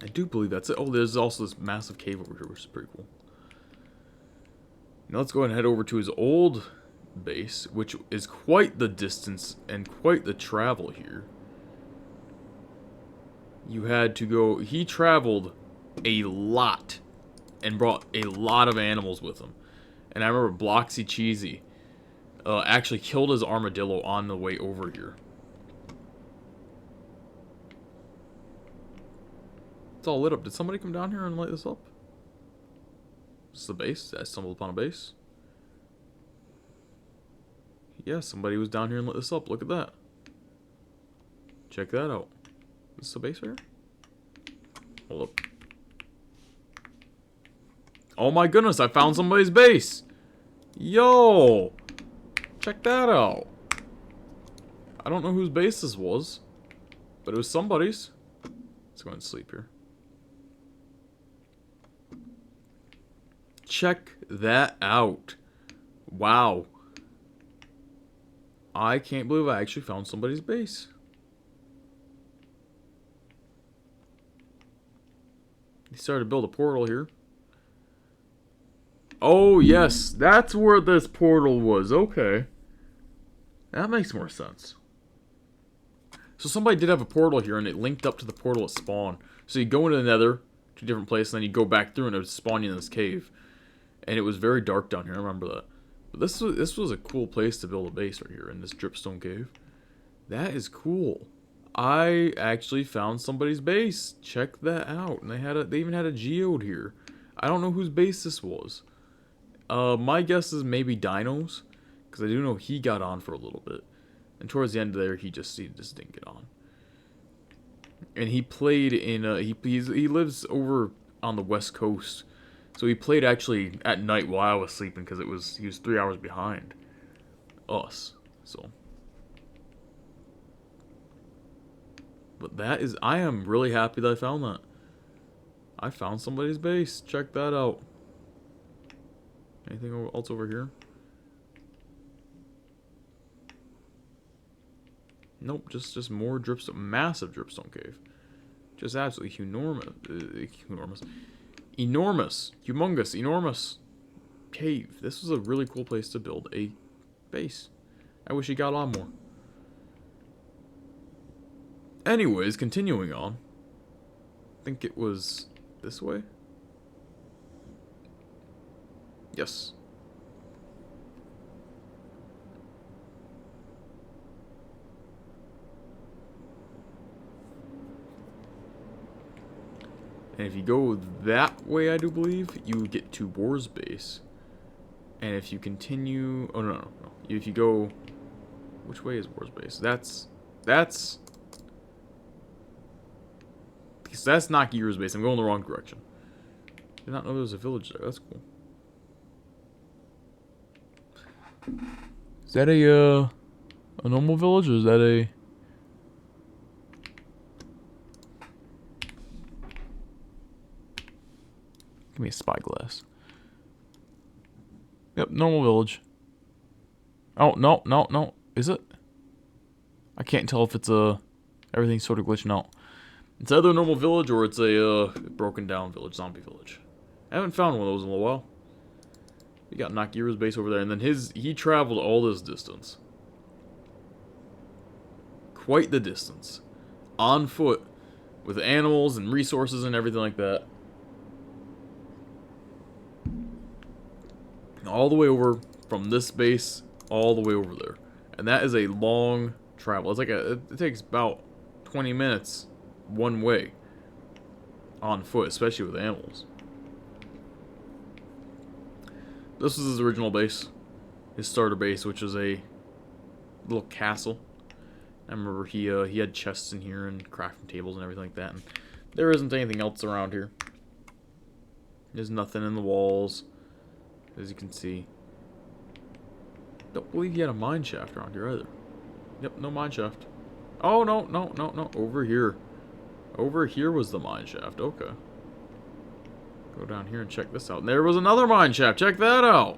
I do believe that's it. Oh, there's also this massive cave over here, which is pretty cool. Now let's go ahead and head over to his old base, which is quite the distance and quite the travel here. You had to go... He traveled a lot and brought a lot of animals with him. And I remember Bloxy Cheesy actually killed his armadillo on the way over here. It's all lit up. Did somebody come down here and light this up? This is the base. I stumbled upon a base. Yeah, somebody was down here and lit this up. Look at that. Check that out. Is this the base right here? Hold up. Oh my goodness, I found somebody's base. Yo! Check that out. I don't know whose base this was, but it was somebody's. Let's go ahead and sleep here. Check that out. Wow. I can't believe I actually found somebody's base. He started to build a portal here. Oh, yes. That's where this portal was. Okay. That makes more sense. So somebody did have a portal here, and it linked up to the portal at spawn. So you go into the nether, to a different place, and then you go back through, and it would spawn you in this cave. And it was very dark down here, I remember that. But this was a cool place to build a base right here, in this dripstone cave. That is cool. I actually found somebody's base. Check that out. And they even had a geode here. I don't know whose base this was. My guess is maybe Dino's, because I do know he got on for a little bit. And towards the end there, he just didn't get on. And he played in he lives over on the west coast, so he played actually at night while I was sleeping because he was 3 hours behind us. So, but I am really happy that I found that. I found somebody's base. Check that out. Anything else over here? Nope, just more dripstone, massive dripstone cave. Just absolutely enormous cave. This was a really cool place to build a base. I wish he got on more. Anyways, continuing on. I think it was this way? Yes. And if you go that way, I do believe, you get to War's base. And if you continue... Oh, no. If you go... Which way is War's base? That's not Gear's base. I'm going the wrong direction. Did not know there was a village there. That's cool. Is that a normal village, or is that a... Give me a spyglass. Yep, normal village. Oh, no. Is it? I can't tell if it's everything's sort of glitching out. It's either a normal village or it's a broken down village, zombie village. I haven't found one of those in a while. We got Nakira's base over there, and then he traveled all this distance. Quite the distance. On foot. With animals and resources and everything like that. All the way over from this base, all the way over there. And that is a long travel. It's like it takes about 20 minutes one way. On foot, especially with animals. This was his original base. His starter base, which was a little castle. I remember he had chests in here and crafting tables and everything like that. And there isn't anything else around here. There's nothing in the walls, as you can see. Don't believe he had a mine shaft around here either. Yep, no mine shaft. Oh, no. Over here. Over here was the mine shaft. Okay. Go down here and check this out. And there was another mine shaft. Check that out.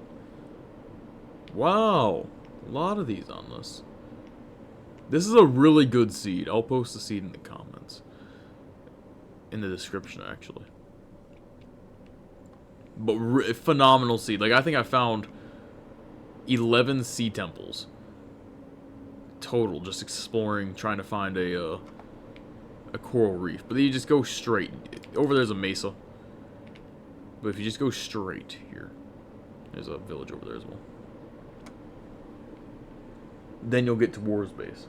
Wow. A lot of these on this. This is a really good seed. I'll post the seed in the comments. In the description, actually. But phenomenal seed. Like, I think I found 11 sea temples. Total. Just exploring, trying to find a coral reef. But then you just go straight. Over there's a mesa. But if you just go straight here, there's a village over there as well. Then you'll get to War's base.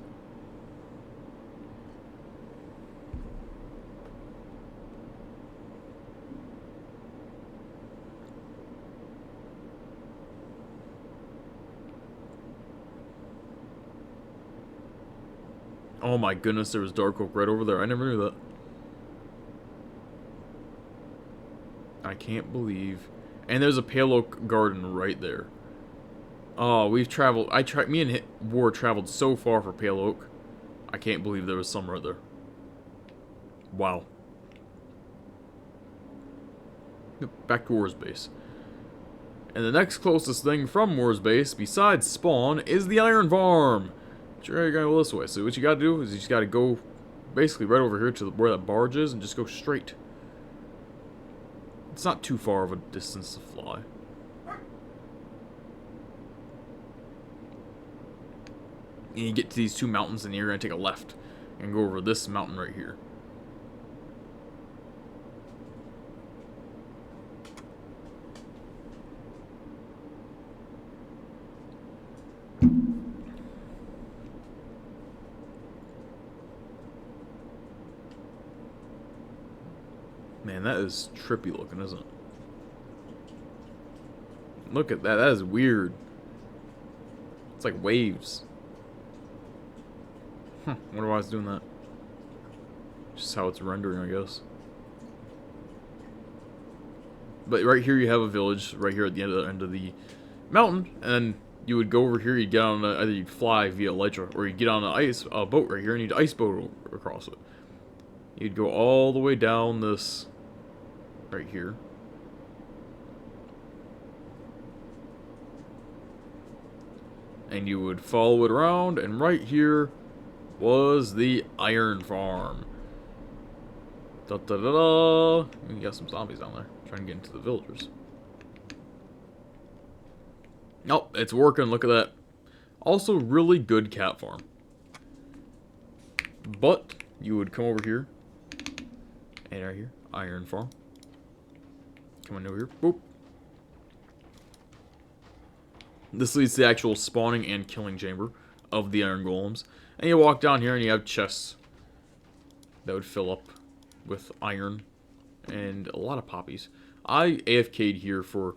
Oh my goodness, there was dark oak right over there. I never knew that. I can't believe. And there's a pale oak garden right there. Oh, we've traveled. Me and War traveled so far for pale oak. I can't believe there was some right there. Wow. Back to War's base. And the next closest thing from War's base, besides spawn, is the iron farm. But you're gonna go this way. So what you gotta do is you just gotta go basically right over here to where that barge is and just go straight. It's not too far of a distance to fly. And you get to these two mountains, and you're going to take a left and go over this mountain right here. Man, that is trippy looking, isn't it? Look at that. That is weird. It's like waves. Wonder why it's doing that. Just how it's rendering, I guess. But right here you have a village, right here at the end of the mountain, and then you would go over here, you'd get on either you'd fly via elytra, or you'd get on a boat right here, and you'd ice boat across it. You'd go all the way down this right here. And you would follow it around, and right here was the iron farm. Da da da da. You got some zombies down there trying to get into the villagers. Oh, it's working. Look at that. Also, really good cat farm. But you would come over here, and right here, iron farm. Come on over here. Boop. This leads to the actual spawning and killing chamber of the iron golems. And you walk down here and you have chests that would fill up with iron and a lot of poppies. I AFK'd here for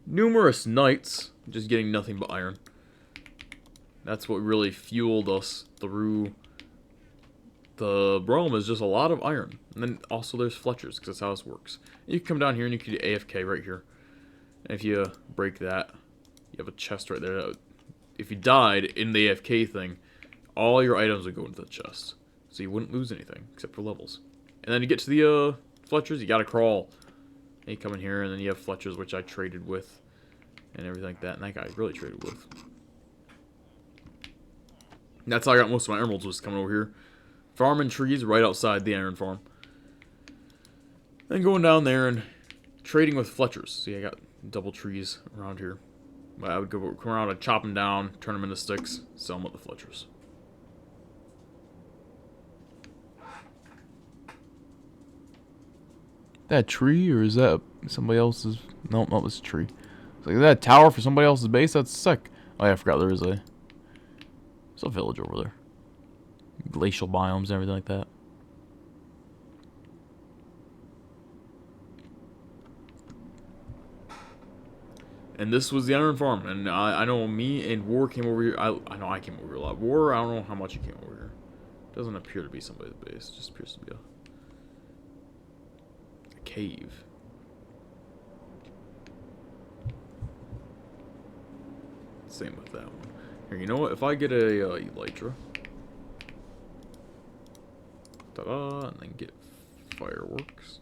numerous nights, just getting nothing but iron. That's what really fueled us through the realm, is just a lot of iron. And then also there's Fletchers, because that's how this works. You can come down here and you can do AFK right here. And if you break that, you have a chest right there. If you died in the AFK thing, all your items would go into the chest. So you wouldn't lose anything, except for levels. And then you get to the Fletchers, you gotta crawl. And you come in here, and then you have Fletchers, which I traded with. And everything like that. And that guy really traded with. And that's how I got most of my emeralds, was coming over here. Farming trees right outside the iron farm. Then going down there and trading with Fletchers. See, I got double trees around here. But I would come around and chop them down, turn them into sticks, sell them with the Fletchers. That tree, or is that somebody else's? No, not this tree. It's like, is that a tower for somebody else's base? That's sick. Oh yeah, I forgot there's a village over there. Glacial biomes and everything like that. And this was the iron farm. And I know me and War came over here. I know I came over here a lot. War, I don't know how much he came over here. Doesn't appear to be somebody's base. It just appears to be a cave. Same with that one. Here, you know what? If I get a elytra, ta-da, and then get fireworks.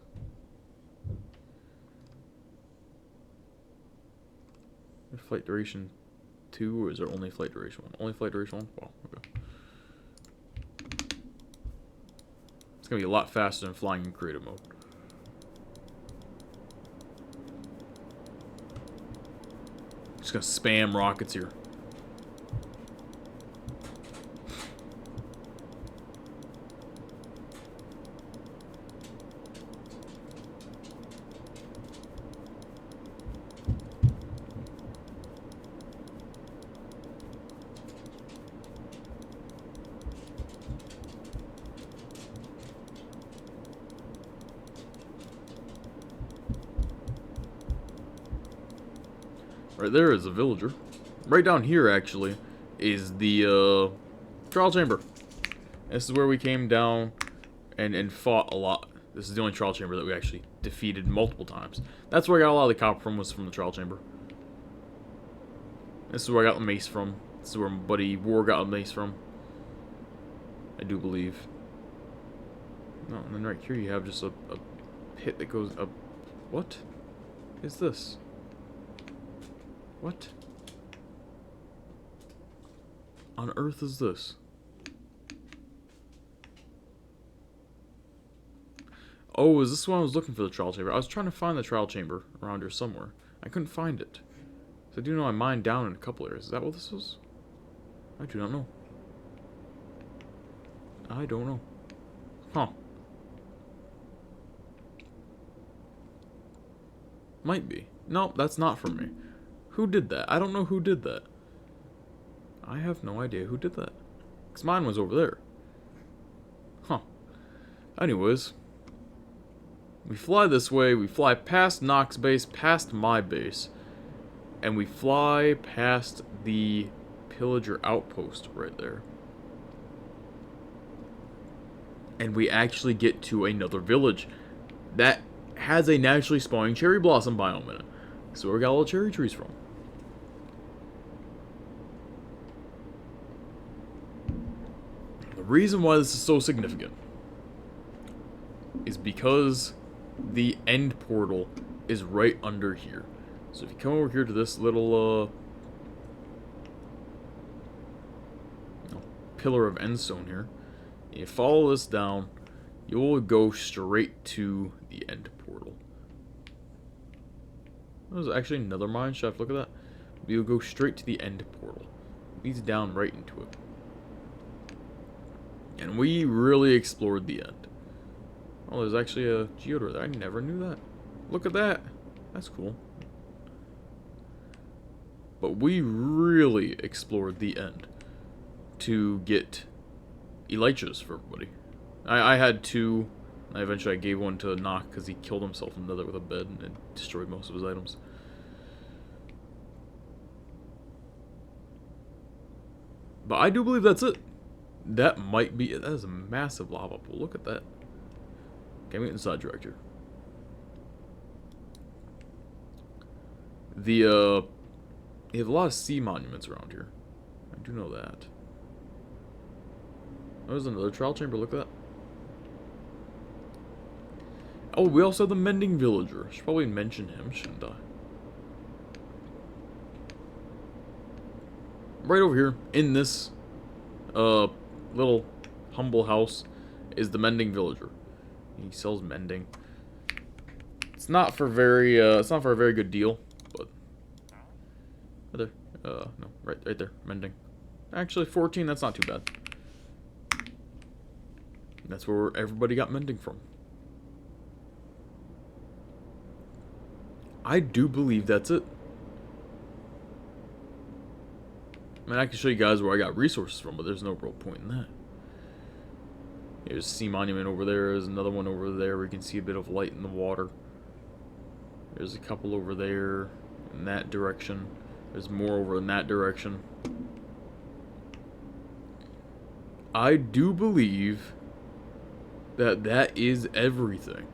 Flight duration 2, or is there only flight duration 1? Only flight duration 1? Wow, okay. It's gonna be a lot faster than flying in creative mode. Just gonna spam rockets here. Right there is a villager. Right down here, actually, is the trial chamber. This is where we came down and fought a lot. This is the only trial chamber that we actually defeated multiple times. That's where I got a lot of the copper from, was from the trial chamber. This is where I got the mace from. This is where my buddy War got a mace from. I do believe. No, and then right here you have just a pit that goes up. What is this? What on earth is this? Oh, is this one I was looking for, the trial chamber? I was trying to find the trial chamber around here somewhere. I couldn't find it. So I do know I mined down in a couple areas. Is that what this is? I do not know. I don't know. Huh. Might be. No, that's not for me. Who did that? I don't know who did that. I have no idea who did that. Because mine was over there. Huh. Anyways. We fly this way. We fly past Nock's base, past my base. And we fly past the pillager outpost right there. And we actually get to another village that has a naturally spawning cherry blossom biome in it. So where we got all the cherry trees from. The reason why this is so significant is because the end portal is right under here. So if you come over here to this little pillar of endstone here, you follow this down, you'll go straight to the end portal. There's actually another mine shaft, look at that. You'll go straight to the end portal. It leads down right into it. And we really explored the end. Oh, there's actually a geode there. I never knew that. Look at that. That's cool. But we really explored the end to get elytras for everybody. I had two. Eventually I gave one to Nock because he killed himself in the nether with a bed and it destroyed most of his items. But I do believe that's it. That might be it. That is a massive lava pool. Look at that. Okay, I'm getting sidetracked. You have a lot of sea monuments around here. I do know that. Oh, there's another trial chamber. Look at that. Oh, we also have the mending villager. Should probably mention him, shouldn't I? Right over here, in this little humble house, is the mending villager. He sells mending. It's not for very it's not for a very good deal, but right there. No, right there, mending. Actually 14, that's not too bad. That's where everybody got mending from. I do believe that's it. I mean, I can show you guys where I got resources from, but there's no real point in that. There's a sea monument over there. There's another one over there where you can see a bit of light in the water. There's a couple over there in that direction. There's more over in that direction. I do believe that that is everything.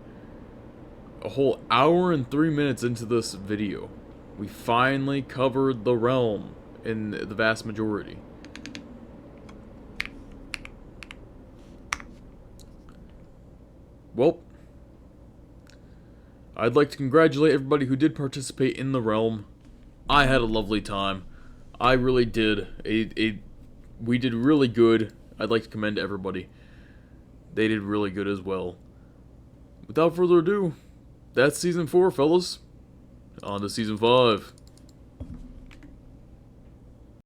A whole hour and 3 minutes into this video, we finally covered the realm in the vast majority. Well, I'd like to congratulate everybody who did participate in the realm. I had a lovely time. I really did. We did really good. I'd like to commend everybody. They did really good as well. Without further ado, that's Season 4, fellas. On to Season 5.